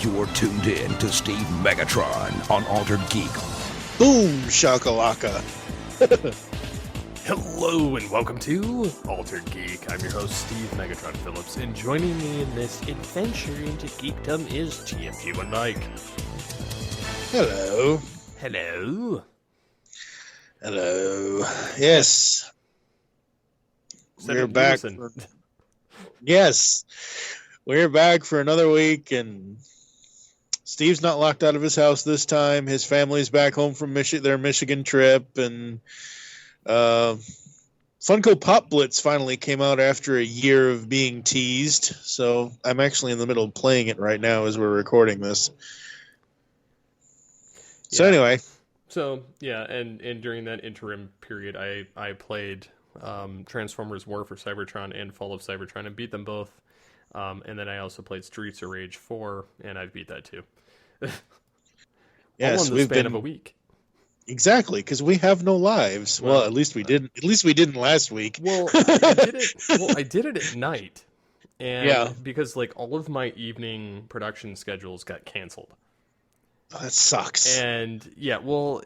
You're tuned in to Steve Megatron on Altered Geek. Boom shakalaka. Hello and welcome to Altered Geek. I'm your host, Steve Megatron Phillips, and joining me in this adventure into geekdom is TMG1 Mike. Hello. Hello. Hello. Yes. We're back. Yes. We're back for another week, and Steve's not locked out of his house this time. His family's back home from their Michigan trip, and Funko Pop Blitz finally came out after a year of being teased. So I'm actually in the middle of playing it right now as we're recording this. So anyway. So, yeah, and during that interim period, I played Transformers War for Cybertron and Fall of Cybertron and beat them both. And then I also played Streets of Rage 4, and I beat that too. Yes, all in the span of a week. Exactly, because we have no lives. Well, at least we didn't. At least we didn't last week. Well, I did it at night, and because like all of my evening production schedules got canceled. Oh, that sucks. And yeah, well,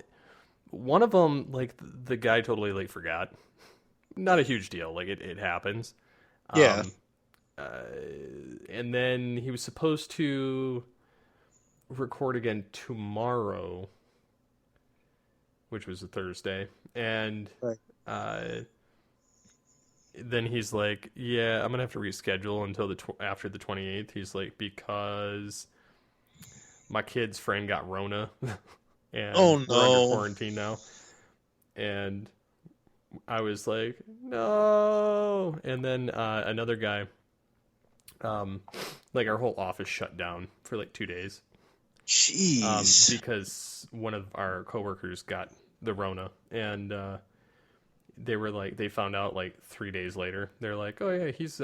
one of them, like the guy totally like forgot. Not a huge deal. Like it happens. Yeah. And then he was supposed to record again tomorrow, which was a Thursday, and then he's like, "Yeah, I'm gonna have to reschedule until after the 28th." He's like, because my kid's friend got Rona, and we're under quarantine now. And I was like, "No!" And then another guy, like our whole office shut down for like 2 days. Jeez. Because one of our coworkers got the Rona, and they were like, they found out like 3 days later. They're like, "Oh yeah, he's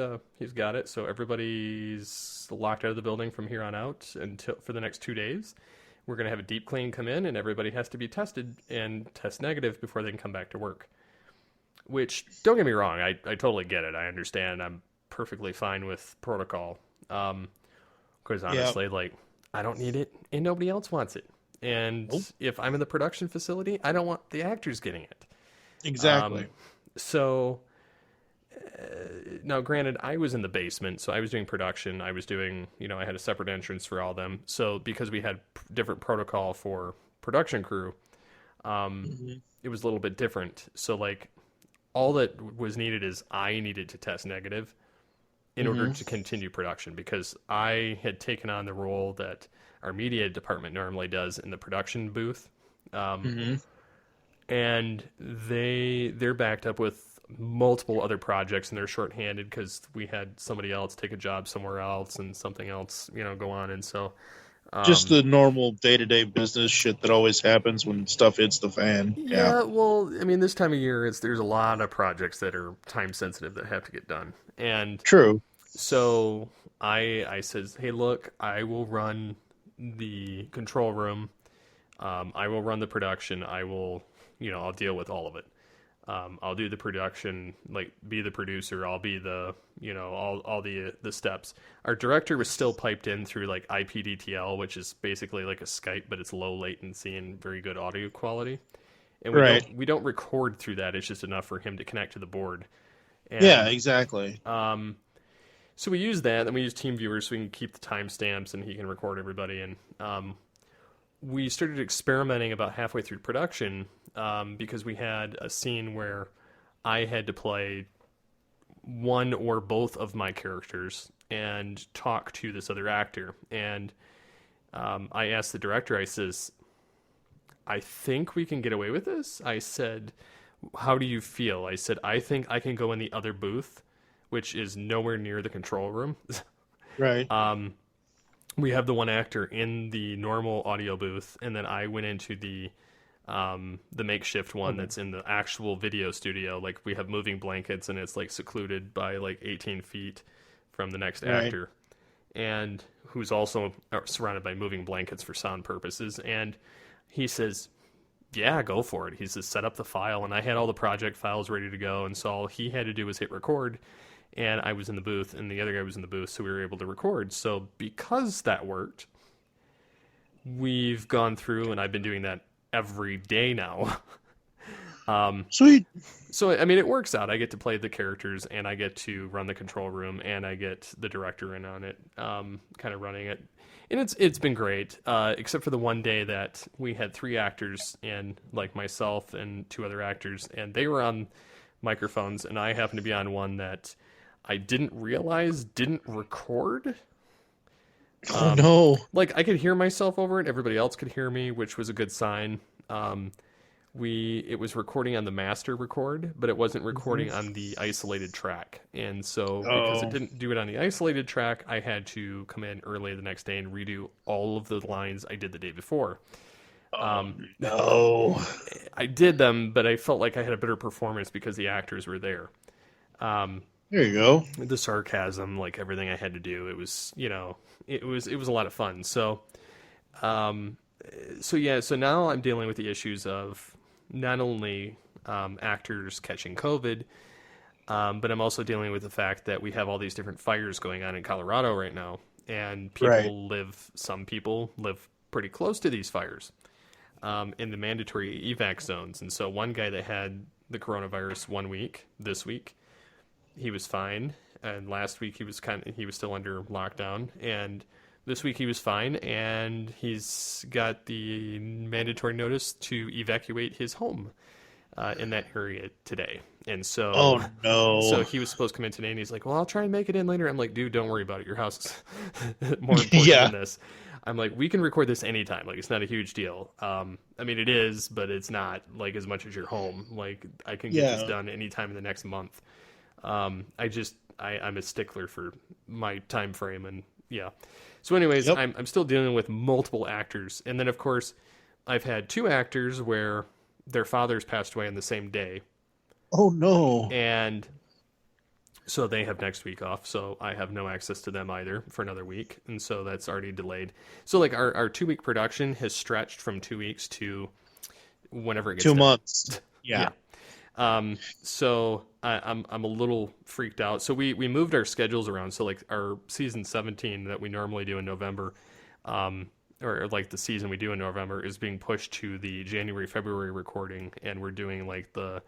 got it." So everybody's locked out of the building from here on out until for the next 2 days. We're gonna have a deep clean come in, and everybody has to be tested and test negative before they can come back to work. Which, don't get me wrong, I totally get it. I understand. I'm perfectly fine with protocol. Because honestly, like, I don't need it, and nobody else wants it. And if I'm in the production facility, I don't want the actors getting it. Exactly. So, now granted, I was in the basement, so I was doing production. I was doing, I had a separate entrance for all them. So, because we had different protocol for production crew, it was a little bit different. So, like, all that was needed is I needed to test negative in order to continue production, because I had taken on the role that our media department normally does in the production booth. And they're backed up with multiple other projects, and they're shorthanded because we had somebody else take a job somewhere else and something else, go on. And so, just the normal day-to-day business shit that always happens when stuff hits the fan. Yeah, well, I mean, this time of year, there's a lot of projects that are time-sensitive that have to get done. And true. So I says, "Hey, look, I will run the control room. I will run the production. I will, I'll deal with all of it. I'll do the production, like be the producer. I'll be the, all the steps." Our director was still piped in through like IPDTL, which is basically like a Skype, but it's low latency and very good audio quality. And we don't record through that. It's just enough for him to connect to the board. And, yeah, exactly. So we use that, and we use TeamViewer so we can keep the timestamps and he can record everybody. And we started experimenting about halfway through production because we had a scene where I had to play one or both of my characters and talk to this other actor. And I asked the director, I says, "I think we can get away with this." I said, "How do you feel?" I said, "I think I can go in the other booth, which is nowhere near the control room." Right. We have the one actor in the normal audio booth, and then I went into the makeshift one that's in the actual video studio. Like, we have moving blankets, and it's like secluded by like 18 feet from the next actor, and who's also surrounded by moving blankets for sound purposes. And he says, "Yeah, go for it." He says, "Set up the file." And I had all the project files ready to go, and so all he had to do was hit record. And I was in the booth, and the other guy was in the booth, so we were able to record. So because that worked, we've gone through, and I've been doing that every day now. Sweet. So, I mean, it works out. I get to play the characters, and I get to run the control room, and I get the director in on it, kind of running it. And it's been great, except for the one day that we had 3 actors and like myself and 2 other actors, and they were on microphones, and I happened to be on one that I didn't realize didn't record. Oh no! Like I could hear myself over it, everybody else could hear me, which was a good sign. It was recording on the master record, but it wasn't recording on the isolated track. And so because it didn't do it on the isolated track, I had to come in early the next day and redo all of the lines I did the day before. No. I did them, but I felt like I had a better performance because the actors were there. There you go. The sarcasm, like everything I had to do, it was, it was a lot of fun. So now I'm dealing with the issues of not only actors catching COVID, but I'm also dealing with the fact that we have all these different fires going on in Colorado right now, and some people live pretty close to these fires in the mandatory evac zones. And so one guy that had the coronavirus this week, he was fine, and last week he was still under lockdown, and this week he was fine, and he's got the mandatory notice to evacuate his home in that area today. And so, oh no! So he was supposed to come in today, and he's like, "Well, I'll try and make it in later." I'm like, "Dude, don't worry about it. Your house is more important than this." I'm like, "We can record this anytime. Like, it's not a huge deal. I mean, it is, but it's not like as much as your home. Like, I can get this done anytime in the next month." I'm a stickler for my time frame, and yeah. So anyways, I'm still dealing with multiple actors. And then, of course, I've had 2 actors where their fathers passed away on the same day. Oh, no. And so they have next week off. So I have no access to them either for another week. And so that's already delayed. So like our 2-week production has stretched from 2 weeks to whenever it gets 2 done. months. Yeah. So I'm a little freaked out. So we moved our schedules around. So like our season 17 that we normally do in November, or like the season we do in November is being pushed to the January, February recording. And we're doing like the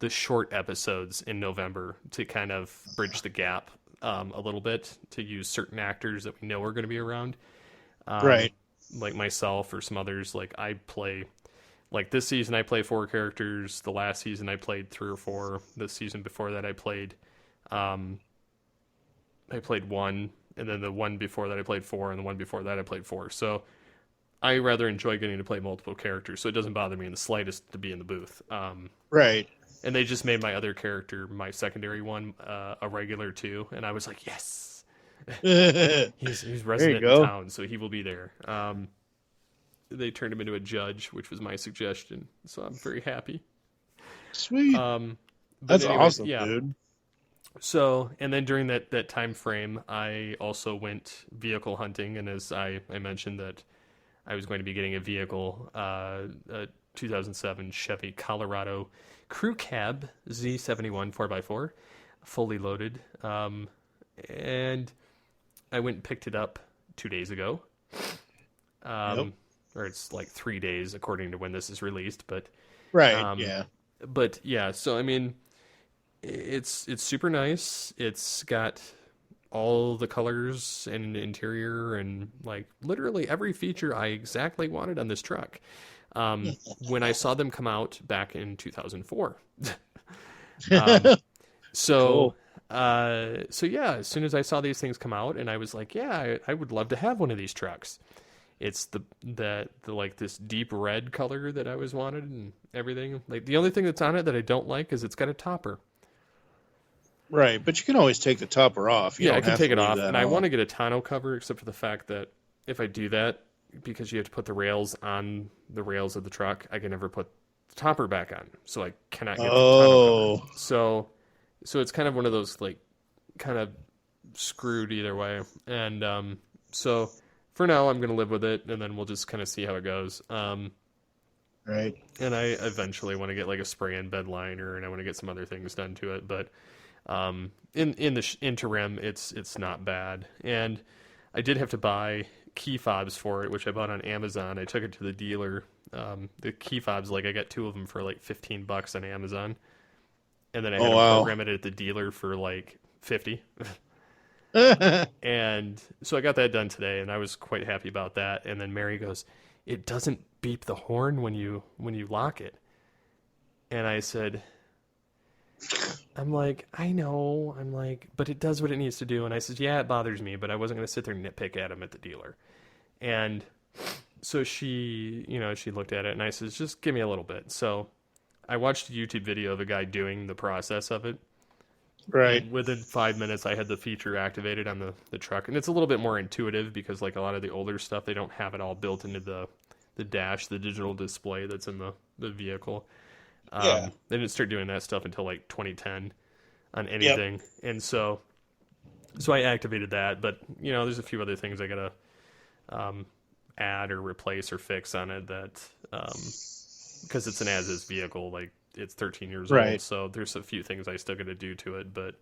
short episodes in November to kind of bridge the gap, a little bit, to use certain actors that we know are going to be around. Right. Like myself or some others. Like I play, like this season I play 4 characters. The last season I played 3 or 4. The season before that I played 1, and then the one before that I played 4, and the one before that I played 4. So I rather enjoy getting to play multiple characters, so it doesn't bother me in the slightest to be in the booth. Right. And they just made my other character, my secondary one, a regular too, and I was like, yes. he's resident in town, so he will be there. They turned him into a judge, which was my suggestion, so I'm very happy. Sweet. That's awesome, dude. So, and then during that time frame, I also went vehicle hunting, and as I mentioned that I was going to be getting a vehicle, a 2007 Chevy Colorado Crew Cab Z71 4x4, fully loaded, and I went and picked it up 2 days ago. Or it's like 3 days according to when this is released, but yeah. But yeah, so I mean, it's super nice. It's got all the colors and interior and like literally every feature I exactly wanted on this truck. When I saw them come out back in 2004. So yeah, as soon as I saw these things come out, and I was like, yeah, I would love to have one of these trucks. It's the like this deep red color that I always wanted and everything. Like the only thing that's on it that I don't like is it's got a topper. Right, but you can always take the topper off. Yeah, I can take it off, and I want to get a tonneau cover, except for the fact that if I do that, because you have to put the rails on the rails of the truck, I can never put the topper back on, so I cannot get the tonneau cover. So it's kind of one of those like kind of screwed either way, and so for now I'm gonna live with it, and then we'll just kind of see how it goes. Right. And I eventually want to get like a spray-in bed liner, and I want to get some other things done to it, but in the interim, it's not bad. And I did have to buy key fobs for it, which I bought on Amazon. I took it to the dealer. The key fobs, like I got 2 of them for like $15 on Amazon, and then I had to program it at the dealer for like 50. And so I got that done today, and I was quite happy about that. And then Mary goes, "It doesn't beep the horn when you lock it." And I said, I'm like, I know. I'm like, but it does what it needs to do. And I said, yeah, it bothers me, but I wasn't going to sit there and nitpick at him at the dealer. And so she, she looked at it, and I said, just give me a little bit. So I watched a YouTube video of a guy doing the process of it. Right. And within 5 minutes, I had the feature activated on the truck. And it's a little bit more intuitive because, like, a lot of the older stuff, they don't have it all built into the dash, the digital display that's in the vehicle. They didn't start doing that stuff until like 2010 on anything. Yep. And so I activated that, but there's a few other things I gotta add or replace or fix on it that because it's an as-is vehicle, like it's 13 years old, so there's a few things I still gotta do to it, but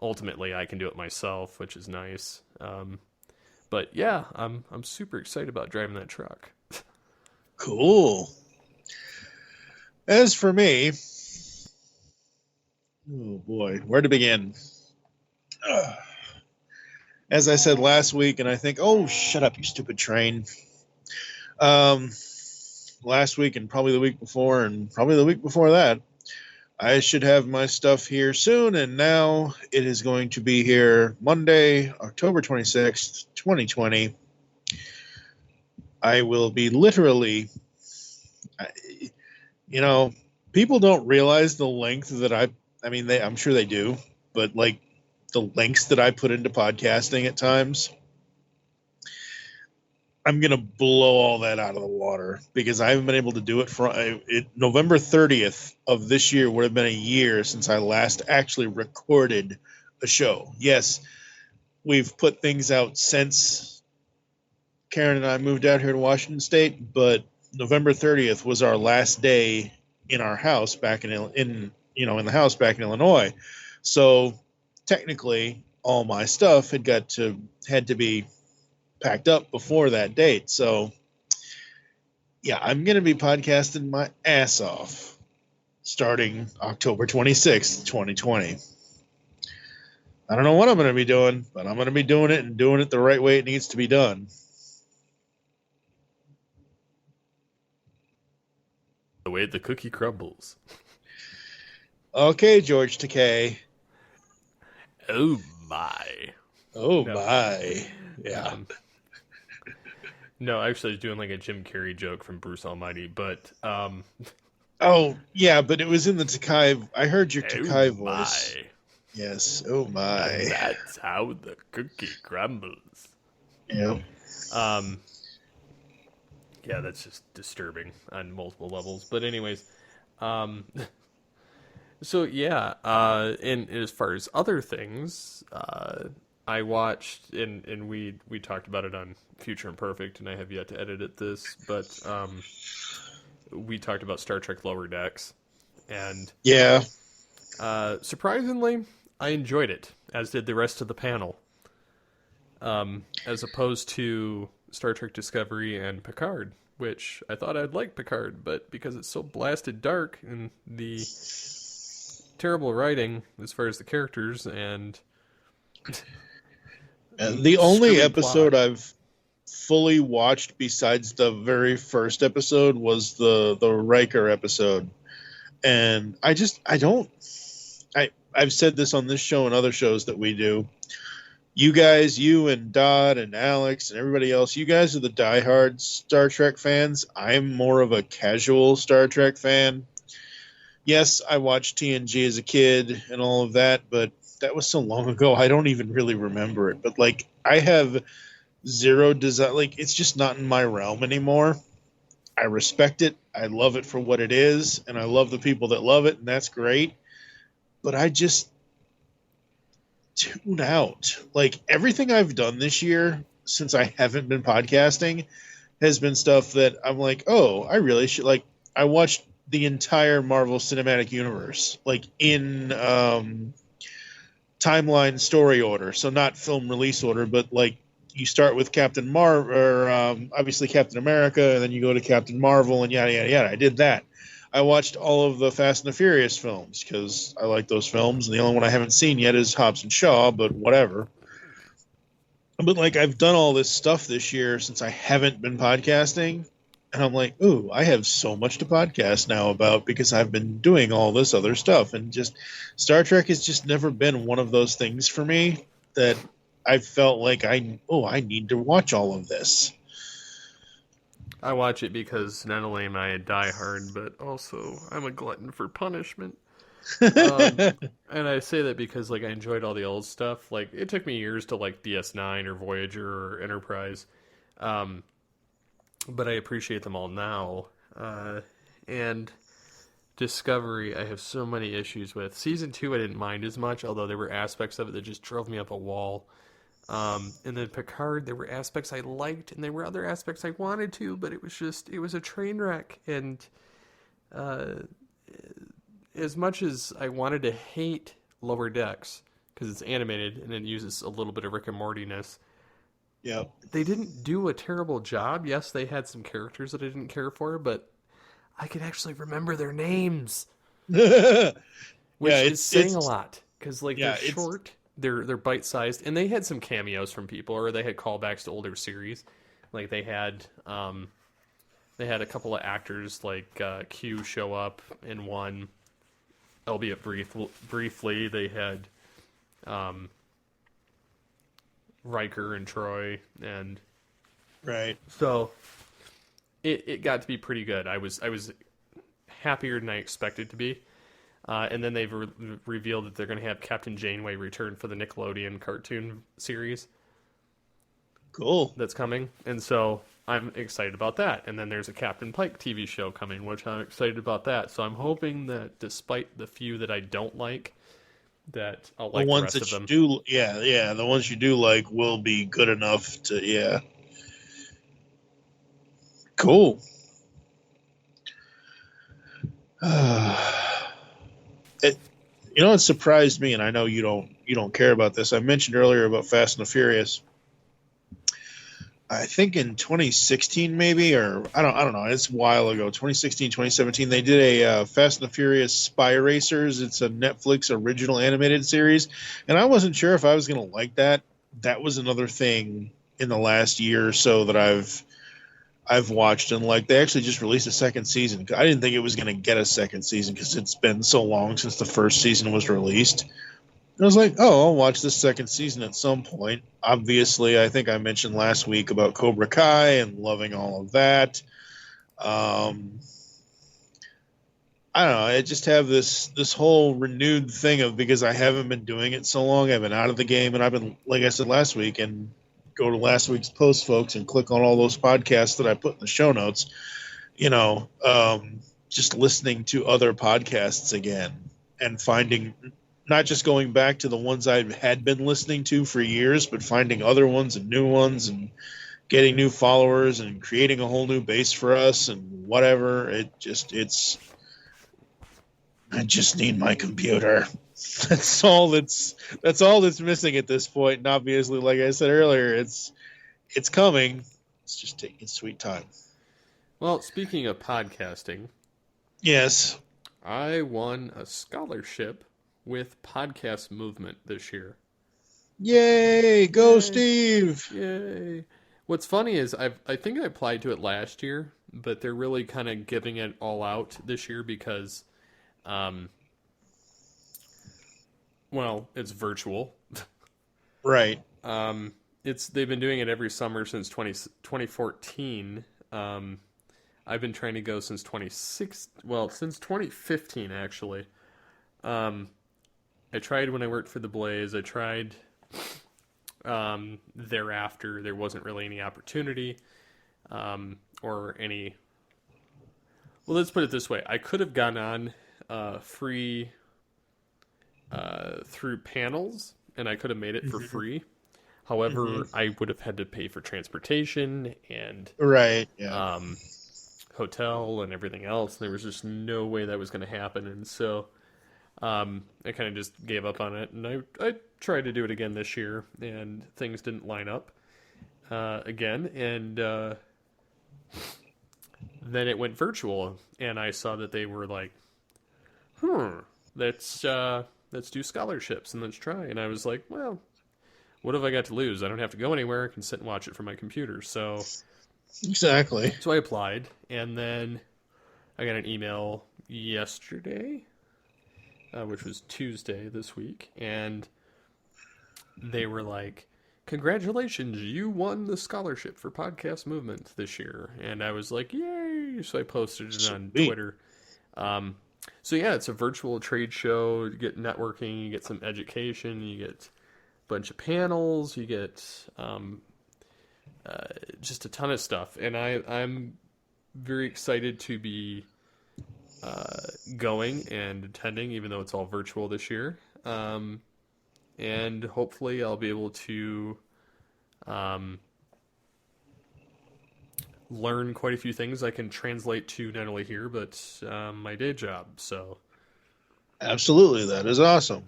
ultimately I can do it myself, which is nice. But yeah, I'm super excited about driving that truck. Cool. As for me, oh boy, where to begin? As I said last week, and I think, oh, shut up, you stupid train. Last week and probably the week before and probably the week before that, I should have my stuff here soon, and now it is going to be here Monday, October 26th, 2020. I will be literally... people don't realize the length that I'm sure they do, but like the lengths that I put into podcasting at times, I'm going to blow all that out of the water because I haven't been able to do it November 30th of this year would have been a year since I last actually recorded a show. Yes, we've put things out since Karen and I moved out here to Washington State, but November 30th was our last day in our house back in the house back in Illinois. So technically all my stuff had to be packed up before that date. So yeah, I'm going to be podcasting my ass off starting October 26th, 2020. I don't know what I'm going to be doing, but I'm going to be doing it and doing it the right way it needs to be done. The way the cookie crumbles. Okay, George Takei. Oh my. Oh no. My. Yeah. No, actually, I was doing like a Jim Carrey joke from Bruce Almighty, but Oh yeah, but it was in the Takei. I heard your Takei voice. My. Yes. Oh my. And that's how the cookie crumbles. Yeah. Yeah, that's just disturbing on multiple levels. But anyways, so yeah, and as far as other things, I watched, and we talked about it on Future Imperfect, and I have yet to edit this, but we talked about Star Trek Lower Decks, and yeah, surprisingly, I enjoyed it, as did the rest of the panel, as opposed to Star Trek Discovery and Picard, which I thought I'd like Picard, but because it's so blasted dark and the terrible writing as far as the characters and the only episode I've fully watched besides the very first episode was the Riker episode, and I've said this on this show and other shows that we do. You guys, you and Dodd and Alex and everybody else, you guys are the diehard Star Trek fans. I'm more of a casual Star Trek fan. Yes, I watched TNG as a kid and all of that, but that was so long ago, I don't even really remember it. But, like, I have zero desire. Like, it's just not in my realm anymore. I respect it. I love it for what it is, and I love the people that love it, and that's great. But I just tune out. Like, everything I've done this year since I haven't been podcasting has been stuff that I'm like, oh, I really should. Like, I watched the entire Marvel Cinematic Universe, like, in timeline story order. So not film release order, but, like, you start with Captain obviously Captain America, and then you go to Captain Marvel, and yada yada yada. I did that. I watched all of the Fast and the Furious films because I like those films, and the only one I haven't seen yet is Hobbs and Shaw, but whatever. But like, I've done all this stuff this year since I haven't been podcasting, and I'm like, ooh, I have so much to podcast now about because I've been doing all this other stuff, and just Star Trek has just never been one of those things for me that I felt like I need to watch all of this. I watch it because not only am I a diehard, but also I'm a glutton for punishment. And I say that because like I enjoyed all the old stuff. Like it took me years to like DS9 or Voyager or Enterprise, but I appreciate them all now. And Discovery, I have so many issues with. Season 2, I didn't mind as much, although there were aspects of it that just drove me up a wall. And then Picard, there were aspects I liked, and there were other aspects I wanted to, but it was a train wreck. And as much as I wanted to hate Lower Decks, because it's animated and it uses a little bit of Rick and Morty-ness, yep, they didn't do a terrible job. Yes, they had some characters that I didn't care for, but I could actually remember their names, which is saying a lot, because like they're short. They're bite-sized, and they had some cameos from people, or they had callbacks to older series. Like they had a couple of actors like Q show up in one, albeit briefly. They had Riker and Troy, and right. So it got to be pretty good. I was happier than I expected to be. And then they've revealed that they're going to have Captain Janeway return for the Nickelodeon cartoon series. Cool. That's coming. And so I'm excited about that. And then there's a Captain Pike TV show coming, which I'm excited about that. So I'm hoping that despite the few that I don't like, that I'll like the rest of them. The ones you do like will be good enough to, Cool. It surprised me, and I know you don't care about this. I mentioned earlier about Fast and the Furious. I think in 2016 maybe, or I don't know. It's a while ago. 2016, 2017, they did a Fast and the Furious Spy Racers. It's a Netflix original animated series, and I wasn't sure if I was going to like that. That was another thing in the last year or so that I've watched, and like they actually just released a second season. I didn't think it was going to get a second season because it's been so long since the first season was released. I was like, oh, I'll watch this second season at some point. Obviously, I think I mentioned last week about Cobra Kai and loving all of that. I don't know. I just have this whole renewed thing of, because I haven't been doing it so long, I've been out of the game, and I've been, like I said last week, and go to last week's post, folks, and click on all those podcasts that I put in the show notes. Just listening to other podcasts again and finding, not just going back to the ones I had been listening to for years, but finding other ones and new ones and getting new followers and creating a whole new base for us and whatever. I just need my computer. That's all that's missing at this point. And obviously, like I said earlier, it's coming. It's just taking its sweet time. Well, speaking of podcasting, yes, I won a scholarship with Podcast Movement this year. Yay! Go, Steve! Yay! What's funny is I think I applied to it last year, but they're really kind of giving it all out this year because, it's virtual. Right. They've been doing it every summer since 2014. I've been trying to go since 2015 actually. I tried when I worked for the Blaze. I tried thereafter. There wasn't really any opportunity or any. Well, let's put it this way. I could have gone on free through panels, and I could have made it for free. However, I would have had to pay for transportation and hotel and everything else. There was just no way that was going to happen, and so I kind of just gave up on it. And I tried to do it again this year, and things didn't line up. again, and then it went virtual, and I saw that they were like, let's do scholarships and let's try. And I was like, well, what have I got to lose? I don't have to go anywhere. I can sit and watch it from my computer. So exactly. So I applied, and then I got an email yesterday, which was Tuesday this week, and they were like, congratulations, you won the scholarship for Podcast Movement this year. And I was like, yay! So I posted it on Twitter. So yeah, it's a virtual trade show. You get networking, you get some education, you get a bunch of panels, you get just a ton of stuff. And I'm very excited to be going and attending, even though it's all virtual this year. And hopefully I'll be able to learn quite a few things I can translate to not only here, but my day job. So, absolutely, that is awesome.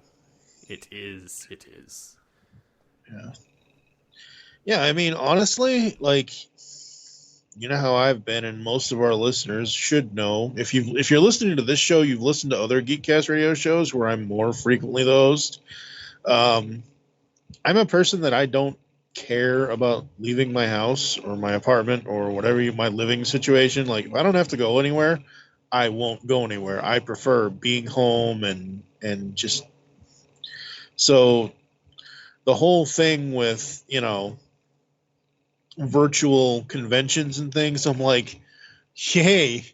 It is. It is. Yeah. Yeah, I mean, honestly, like, you know how I've been, and most of our listeners should know. If you're listening to this show, you've listened to other Geekcast radio shows where I'm more frequently the host. I'm a person that I don't care about leaving my house or my apartment or whatever my living situation. Like, if I don't have to go anywhere, I won't go anywhere. I prefer being home and just so the whole thing with, virtual conventions and things, I'm like, yay,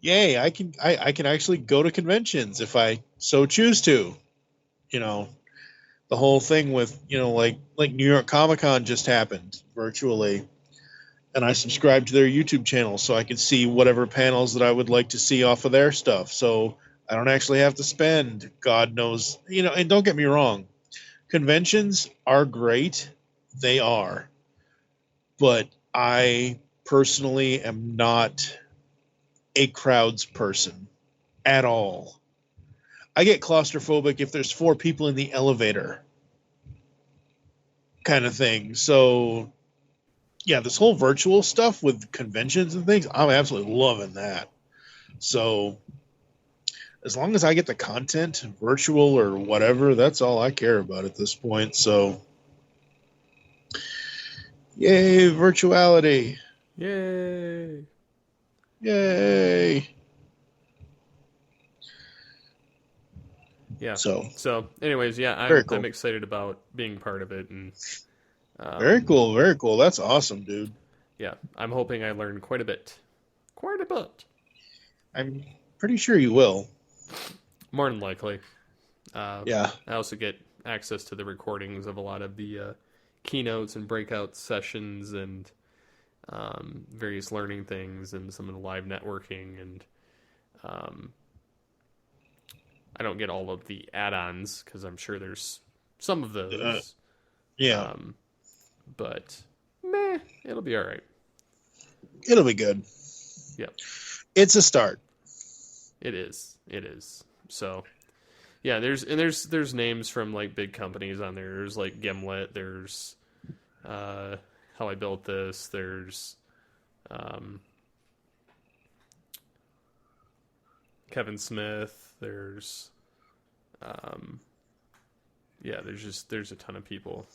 I can actually go to conventions if I so choose to. The whole thing with, like New York Comic Con just happened virtually, and I subscribed to their YouTube channel so I could see whatever panels that I would like to see off of their stuff. So I don't actually have to spend God knows, and don't get me wrong, conventions are great. They are. But I personally am not a crowds person at all. I get claustrophobic if there's 4 people in the elevator kind of thing. So, yeah, this whole virtual stuff with conventions and things, I'm absolutely loving that. So, as long as I get the content, virtual or whatever, that's all I care about at this point. So, yay, virtuality. Yay. Yay. Yeah. So anyways, yeah, I'm excited about being part of it, and very cool, very cool. That's awesome, dude. Yeah, I'm hoping I learn quite a bit. Quite a bit. I'm pretty sure you will. More than likely. Yeah. I also get access to the recordings of a lot of the keynotes and breakout sessions and various learning things and some of the live networking, and I don't get all of the add-ons because I'm sure there's some of those. Yeah. But it'll be all right. It'll be good. Yep. It's a start. It is. So, yeah, there's names from like big companies on there. There's like Gimlet. There's How I Built This. There's Kevin Smith. There's there's a ton of people.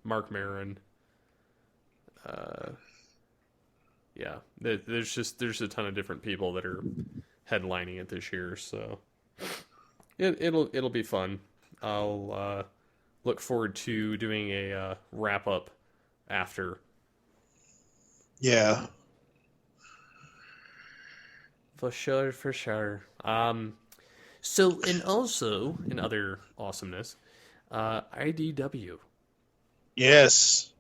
Mark Maron. There's a ton of different people that are headlining it this year, so it'll be fun. I'll look forward to doing a wrap up after. Yeah. For sure. So, and also, in other awesomeness, IDW. Yes.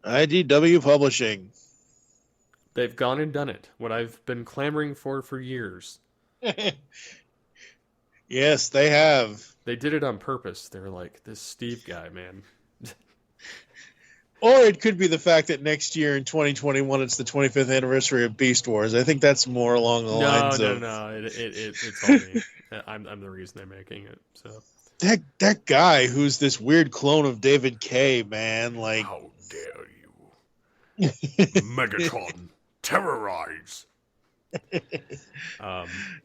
IDW Publishing. They've gone and done it. What I've been clamoring for years. Yes, they have. They did it on purpose. They're like, this Steve guy, man. Or it could be the fact that next year in 2021 it's the 25th anniversary of Beast Wars. I think that's more along the lines of... No. It's all me. I'm the reason they're making it. So that guy who's this weird clone of David K, man, like How dare you? Megatron, terrorize.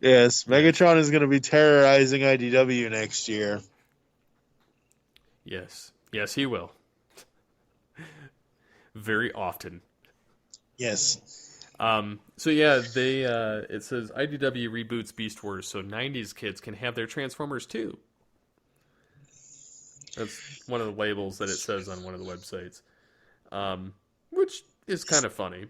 yes, Megatron is going to be terrorizing IDW next year. Yes, he will. Very often. Yes. So yeah, they it says IDW reboots Beast Wars so 90s kids can have their Transformers too. That's one of the labels that it says on one of the websites, which is kind of funny.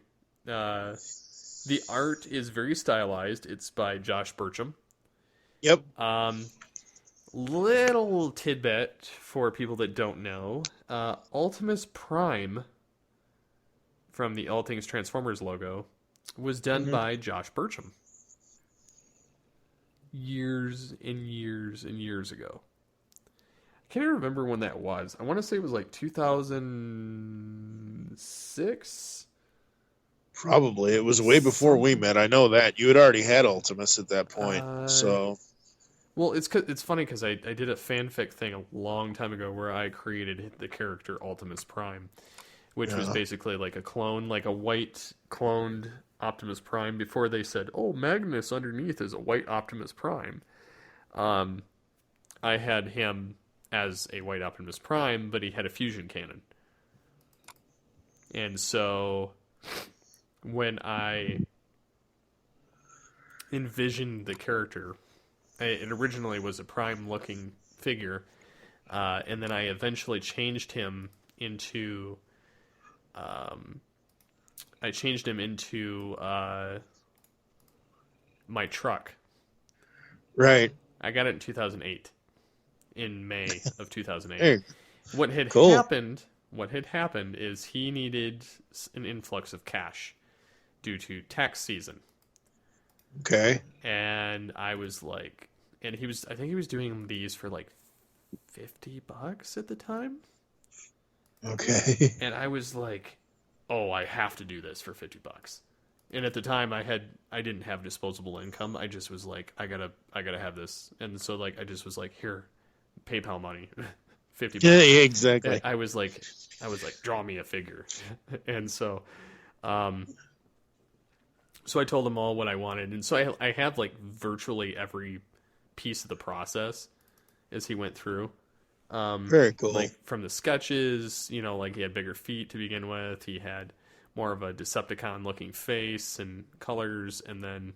The art is very stylized. It's by Josh Burcham. Yep. Little tidbit for people that don't know. Ultimus Prime from the All Things Transformers logo was done by Josh Burcham. Years and years and years ago. I can't even remember when that was. I want to say it was like 2006. Probably. It was way before we met. I know that. You had already had Ultimus at that point. So. Well, it's funny because I did a fanfic thing a long time ago where I created the character Ultimus Prime, which was basically like a clone, like a white cloned Optimus Prime before they said, oh, Magnus underneath is a white Optimus Prime. I had him as a white Optimus Prime, but he had a fusion cannon. And so when I envisioned the character, it originally was a Prime-looking figure, and then I eventually changed him into... my truck. Right. I got it in 2008. In May of 2008. Hey, What had happened is he needed an influx of cash due to tax season. Okay. And I was like, I think he was doing these for like $50 at the time. Okay. And I was like, oh, I have to do this for $50. And at the time I didn't have disposable income. I just was like, I gotta have this. And so like, I just was like, here, PayPal money, $50. Yeah, exactly. And I was like, draw me a figure. And so, so I told them all what I wanted. And so I have like virtually every piece of the process as he went through. Very cool. Like from the sketches, like he had bigger feet to begin with. He had more of a Decepticon looking face and colors. And then,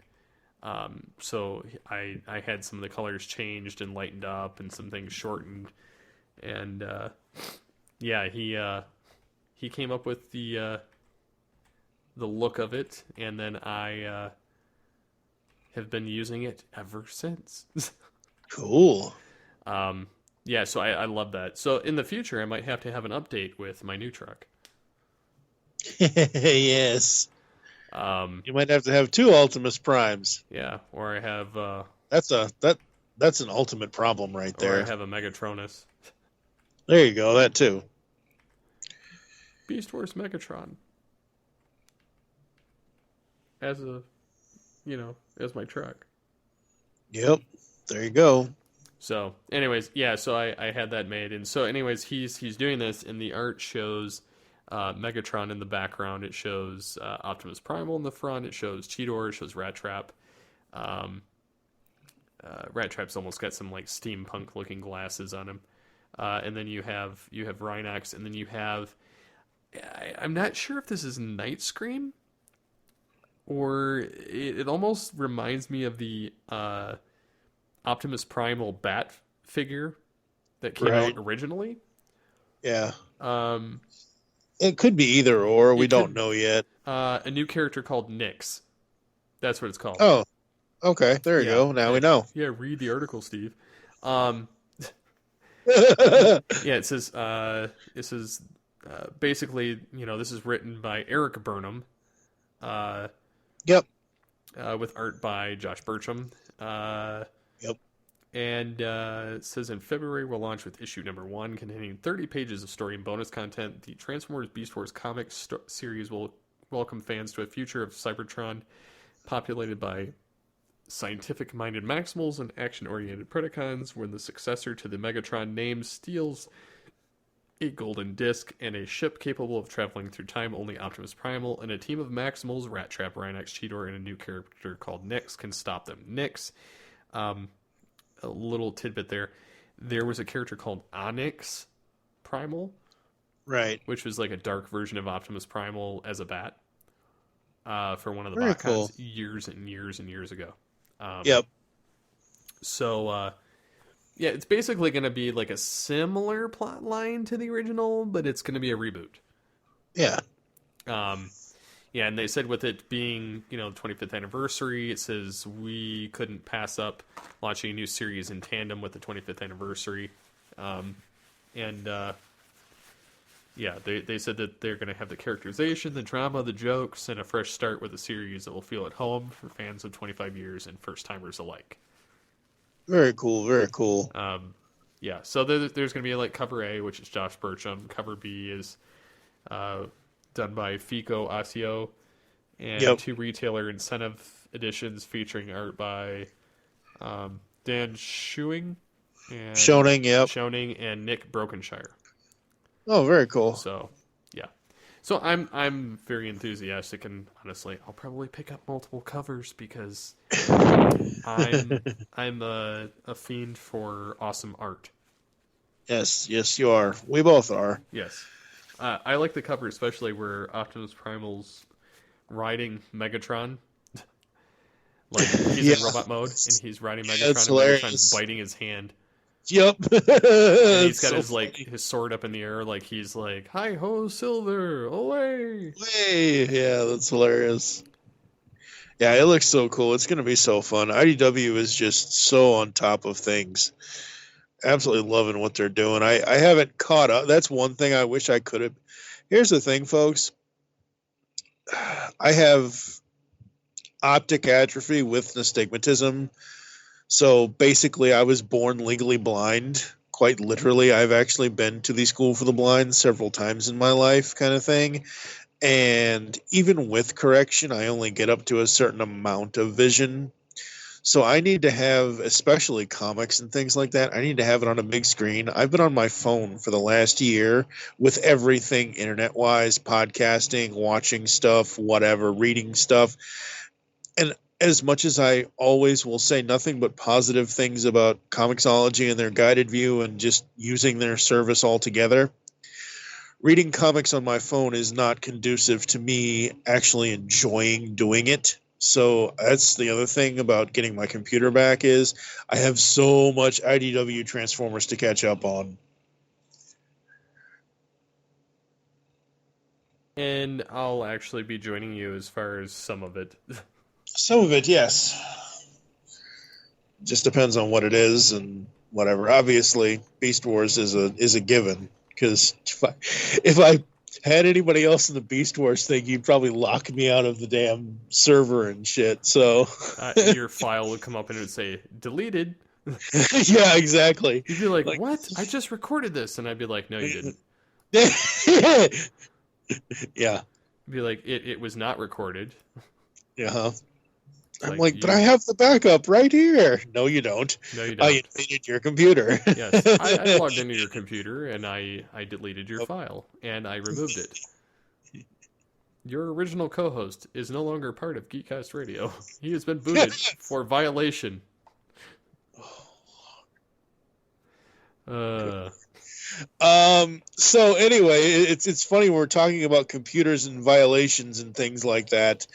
so I had some of the colors changed and lightened up and some things shortened. And, yeah, he came up with the look of it. And then I, have been using it ever since. Cool. Yeah, so I love that. So in the future, I might have to have an update with my new truck. Yes. You might have to have two Ultimus Primes. Yeah, or I have... That's an ultimate problem right there. Or I have a Megatronus. There you go, that too. Beast Wars Megatron. As my truck. Yep, there you go. So, anyways, yeah, so I had that made. And so, anyways, he's doing this, and the art shows Megatron in the background. It shows Optimus Primal in the front. It shows Cheetor. It shows Rat Trap. Rat Trap's almost got some, like, steampunk-looking glasses on him. And then you have Rhinox, and then you have... I'm not sure if this is Night Scream, or it almost reminds me of the... Optimus Primal bat figure that came out originally. Yeah. It could be either or. We don't know yet. A new character called Nyx. That's what it's called. Oh, okay. There you go. Now we know. Yeah, read the article, Steve. Yeah, it says basically, this is written by Eric Burnham. Yep. With art by Josh Burcham. Yep. And it says in February we'll launch with issue number 1 containing 30 pages of story and bonus content. The Transformers Beast Wars comic series will welcome fans to a future of Cybertron populated by scientific-minded Maximals and action-oriented Predacons, when the successor to the Megatron name steals a golden disc and a ship capable of traveling through time. Only Optimus Primal and a team of Maximals, Rat Trap, Rhinox, Cheetor, and a new character called Nyx can stop them. Nyx, a little tidbit there. There was a character called Onyx Primal, right, which was like a dark version of Optimus Primal as a bat, for one of the Very Botcons cool. years and years and years ago. Yep. So, yeah, it's basically going to be like a similar plot line to the original, but it's going to be a reboot. Yeah. Yeah, and they said with it being, the 25th anniversary, it says we couldn't pass up launching a new series in tandem with the 25th anniversary. Yeah, they said that they're going to have the characterization, the drama, the jokes, and a fresh start with a series that will feel at home for fans of 25 years and first-timers alike. Very cool, very cool. Yeah, so there's going to be like cover A, which is Josh Burcham. Cover B is done by Fico Asio, and 2 retailer incentive editions featuring art by Dan Schoening and Schoening and Nick Brokenshire. Oh, very cool. So, yeah. So I'm very enthusiastic, and honestly, I'll probably pick up multiple covers because I'm a fiend for awesome art. Yes, you are. We both are. Yes. I like the cover, especially where Optimus Primal's riding Megatron. Like, he's in robot mode, and he's riding Megatron, and Megatron's biting his hand. Yep. And he's got his sword up in the air, like he's like, "Hi ho, Silver, away!" Hey, yeah, that's hilarious. Yeah, it looks so cool. It's going to be so fun. IDW is just so on top of things. Absolutely loving what they're doing. I haven't caught up. That's one thing I wish I could have. Here's the thing, folks. I have optic atrophy with nystagmatism. So basically, I was born legally blind. Quite literally, I've actually been to the school for the blind several times in my life, kind of thing. And even with correction, I only get up to a certain amount of vision. So I need to have, especially comics and things like that, I need to have it on a big screen. I've been on my phone for the last year with everything internet-wise, podcasting, watching stuff, whatever, reading stuff. And as much as I always will say nothing but positive things about Comixology and their guided view and just using their service altogether, reading comics on my phone is not conducive to me actually enjoying doing it. So that's the other thing about getting my computer back is I have so much IDW Transformers to catch up on. And I'll actually be joining you as far as some of it. Some of it, yes. Just depends on what it is and whatever. Obviously, Beast Wars is a given because if I had anybody else in the Beast Wars thing, you'd probably lock me out of the damn server and shit. So your file would come up and it would say deleted. Yeah, exactly. You'd be like, "What? I just recorded this," and I'd be like, "No, you didn't." Yeah. Be like, "It was not recorded." Yeah. I'm like, but I have the backup right here. No, you don't. No, you don't. I invaded your computer. Yes, I logged into your computer and I deleted your file and I removed it. Your original co-host is no longer part of Geekcast Radio. He has been booted for violation. So anyway, it's funny we're talking about computers and violations and things like that.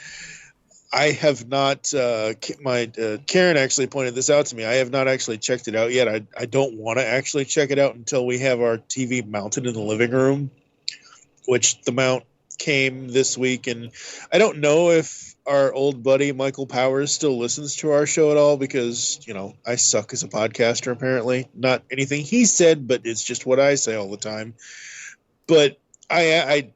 I have not. Karen actually pointed this out to me. I have not actually checked it out yet. I don't want to actually check it out until we have our TV mounted in the living room, which the mount came this week, and I don't know if our old buddy Michael Powers still listens to our show at all because I suck as a podcaster. Apparently, not anything he said, but it's just what I say all the time. But I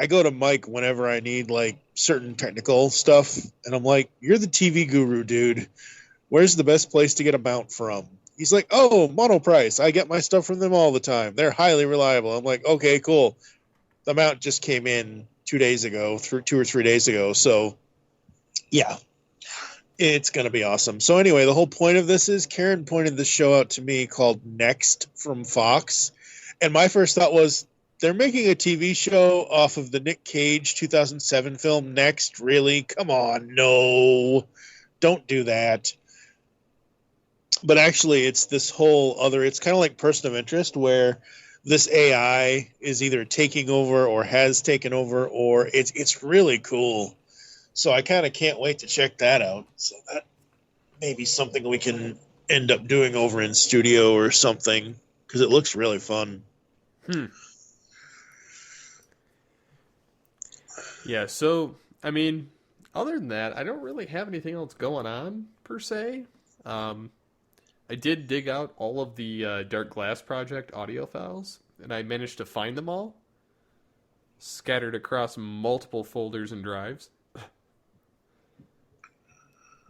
go to Mike whenever I need like certain technical stuff, and I'm like, "You're the TV guru, dude. Where's the best place to get a mount from?" He's like, "Oh, Monoprice. I get my stuff from them all the time. They're highly reliable." I'm like, "Okay, cool." The mount just came in 2 days ago, 2 or 3 days ago. So, yeah, It's going to be awesome. So anyway, the whole point of this is Karen pointed this show out to me called Next from Fox. And my first thought was, they're making a TV show off of the Nick Cage 2007 film Next. Really? Come on. No, don't do that. But actually, it's this whole other, it's kind of like Person of Interest, where this AI is either taking over or has taken over, or it's really cool. So I kind of can't wait to check that out. So that may be something we can end up doing over in studio or something, because it looks really fun. Yeah, so, I mean, other than that, I don't really have anything else going on, per se. I did dig out all of the Dark Glass Project audio files, and I managed to find them all, scattered across multiple folders and drives.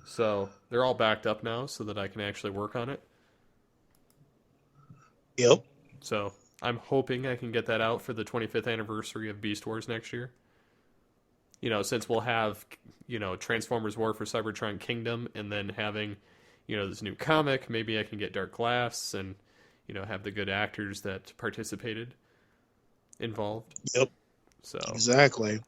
So they're all backed up now so that I can actually work on it. Yep. So I'm hoping I can get that out for the 25th anniversary of Beast Wars next year. You know, since we'll have, you know, Transformers War for Cybertron Kingdom, and then having, you know, this new comic, maybe I can get Dark Glass and, you know, have the good actors that participated involved. Yep. So exactly.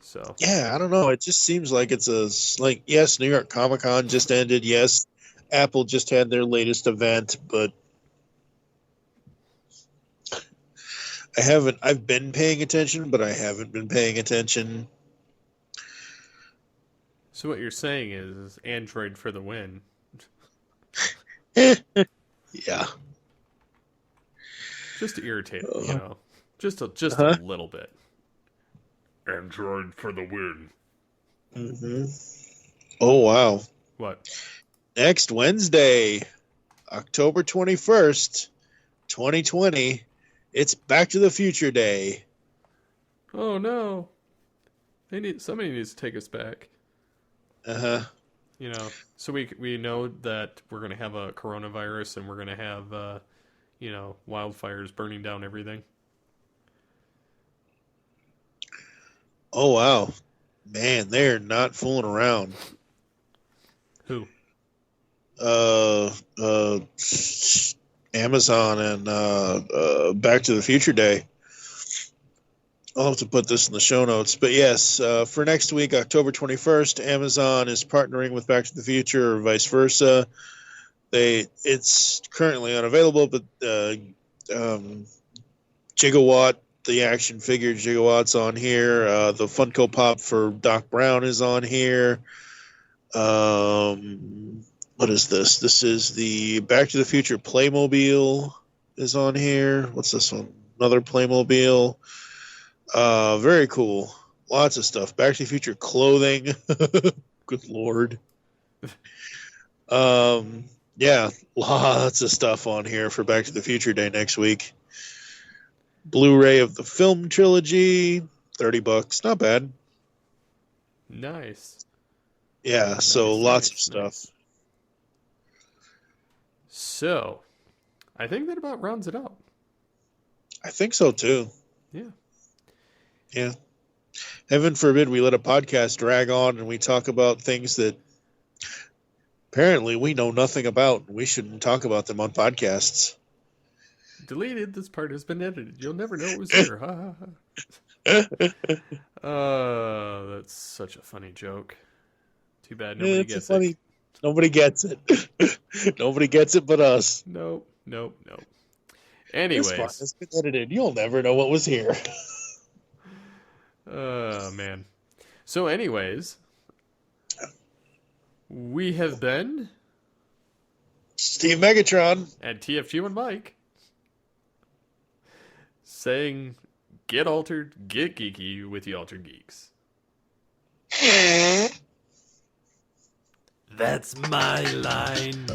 So yeah, I don't know. It just seems like it's like, yes, New York Comic Con just ended. Yes, Apple just had their latest event, but I've been paying attention, but I haven't been paying attention. So what you're saying is Android for the win. Yeah. Just to irritate, you know, just a little bit. Android for the win. Mm-hmm. Oh, wow. What? Next Wednesday, October 21st, 2020, it's Back to the Future Day. Oh, no. Somebody needs to take us back. Uh-huh. You know, so we know that we're going to have a coronavirus and we're going to have, you know, wildfires burning down everything. Oh, wow. Man, they're not fooling around. Who? Amazon and Back to the Future Day. I'll have to put this in the show notes. But yes, for next week, October 21st, Amazon is partnering with Back to the Future or vice versa. It's currently unavailable, but Gigawatt, the action figure Gigawatt's on here. The Funko Pop for Doc Brown is on here. What is this? This is the Back to the Future Playmobil is on here. What's this one? Another Playmobil. Very cool. Lots of stuff. Back to the Future clothing. Good Lord. Yeah, lots of stuff on here for Back to the Future Day next week. Blu-ray of the film trilogy, $30. Not bad. Nice. Yeah, so lots of stuff. So, I think that about rounds it up. I think so too. Yeah. Yeah. Heaven forbid we let a podcast drag on and we talk about things that apparently we know nothing about. We shouldn't talk about them on podcasts. Deleted. This part has been edited. You'll never know it was here. Ha ha ha. That's such a funny joke. Too bad nobody gets it. Nobody gets it. Nobody gets it but us. Nope. Anyways. It's been edited. You'll never know what was here. Oh, man. So, anyways, we have been Steve Megatron and TFG and Mike saying, get altered, get geeky with the Altered Geeks. That's my line.